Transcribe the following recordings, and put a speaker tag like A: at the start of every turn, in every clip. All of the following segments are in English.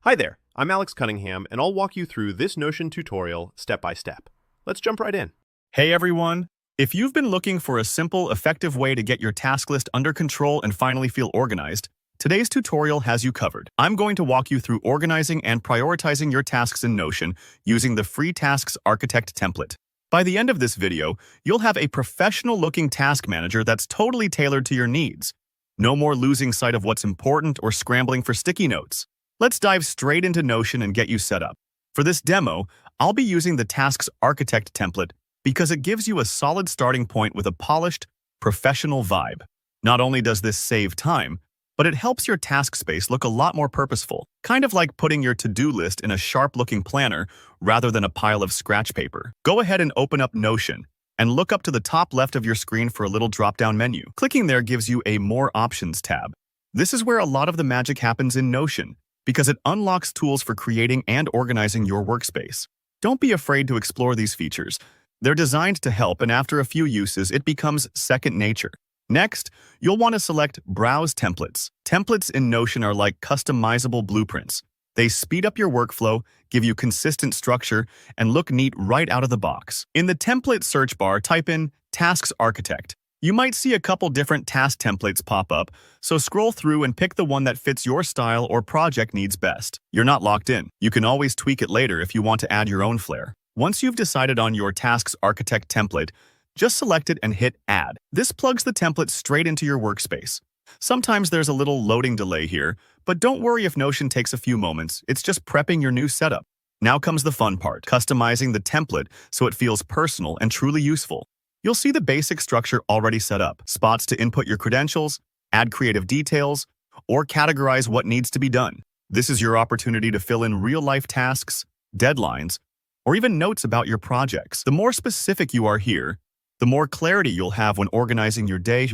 A: Hi there, I'm Alex Cunningham, and I'll walk you through this Notion tutorial step by step. Let's jump right in.
B: Hey everyone! If you've been looking for a simple, effective way to get your task list under control and finally feel organized, today's tutorial has you covered. I'm going to walk you through organizing and prioritizing your tasks in Notion using the free Tasks Architect template. By the end of this video, you'll have a professional-looking task manager that's totally tailored to your needs. No more losing sight of what's important or scrambling for sticky notes. Let's dive straight into Notion and get you set up. For this demo, I'll be using the Tasks Architect template because it gives you a solid starting point with a polished, professional vibe. Not only does this save time, but it helps your task space look a lot more purposeful, kind of like putting your to-do list in a sharp-looking planner rather than a pile of scratch paper. Go ahead and open up Notion and look up to the top left of your screen for a little drop-down menu. Clicking there gives you a More Options tab. This is where a lot of the magic happens in Notion, because it unlocks tools for creating and organizing your workspace. Don't be afraid to explore these features. They're designed to help, and after a few uses, it becomes second nature. Next, you'll want to select Browse Templates. Templates in Notion are like customizable blueprints. They speed up your workflow, give you consistent structure, and look neat right out of the box. In the template search bar, type in Tasks Architect. You might see a couple different task templates pop up, so scroll through and pick the one that fits your style or project needs best. You're not locked in. You can always tweak it later if you want to add your own flair. Once you've decided on your Tasks Architect template, just select it and hit Add. This plugs the template straight into your workspace. Sometimes there's a little loading delay here, but don't worry if Notion takes a few moments. It's just prepping your new setup. Now comes the fun part, customizing the template so it feels personal and truly useful. You'll see the basic structure already set up, spots to input your credentials, add creative details, or categorize what needs to be done. This is your opportunity to fill in real-life tasks, deadlines, or even notes about your projects. The more specific you are here, the more clarity you'll have when organizing your day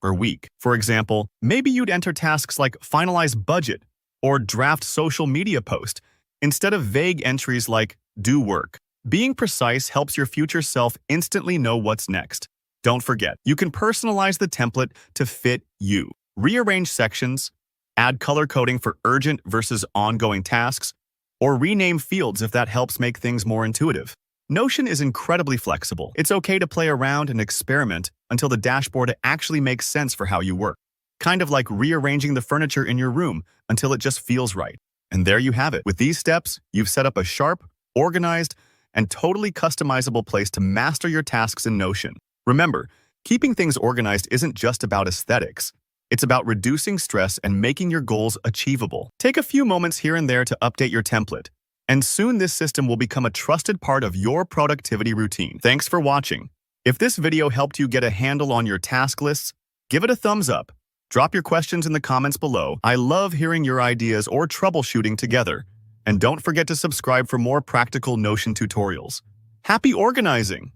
B: or week. For example, maybe you'd enter tasks like finalize budget or draft social media post instead of vague entries like do work. Being precise helps your future self instantly know what's next. Don't forget, you can personalize the template to fit you. Rearrange sections, add color coding for urgent versus ongoing tasks, or rename fields if that helps make things more intuitive. Notion is incredibly flexible. It's okay to play around and experiment until the dashboard actually makes sense for how you work. Kind of like rearranging the furniture in your room until it just feels right. And there you have it. With these steps, you've set up a sharp, organized, and totally customizable place to master your tasks in Notion. Remember, keeping things organized isn't just about aesthetics. It's about reducing stress and making your goals achievable. Take a few moments here and there to update your template, and soon this system will become a trusted part of your productivity routine. Thanks for watching. If this video helped you get a handle on your task lists, give it a thumbs up. Drop your questions in the comments below. I love hearing your ideas or troubleshooting together. And don't forget to subscribe for more practical Notion tutorials. Happy organizing!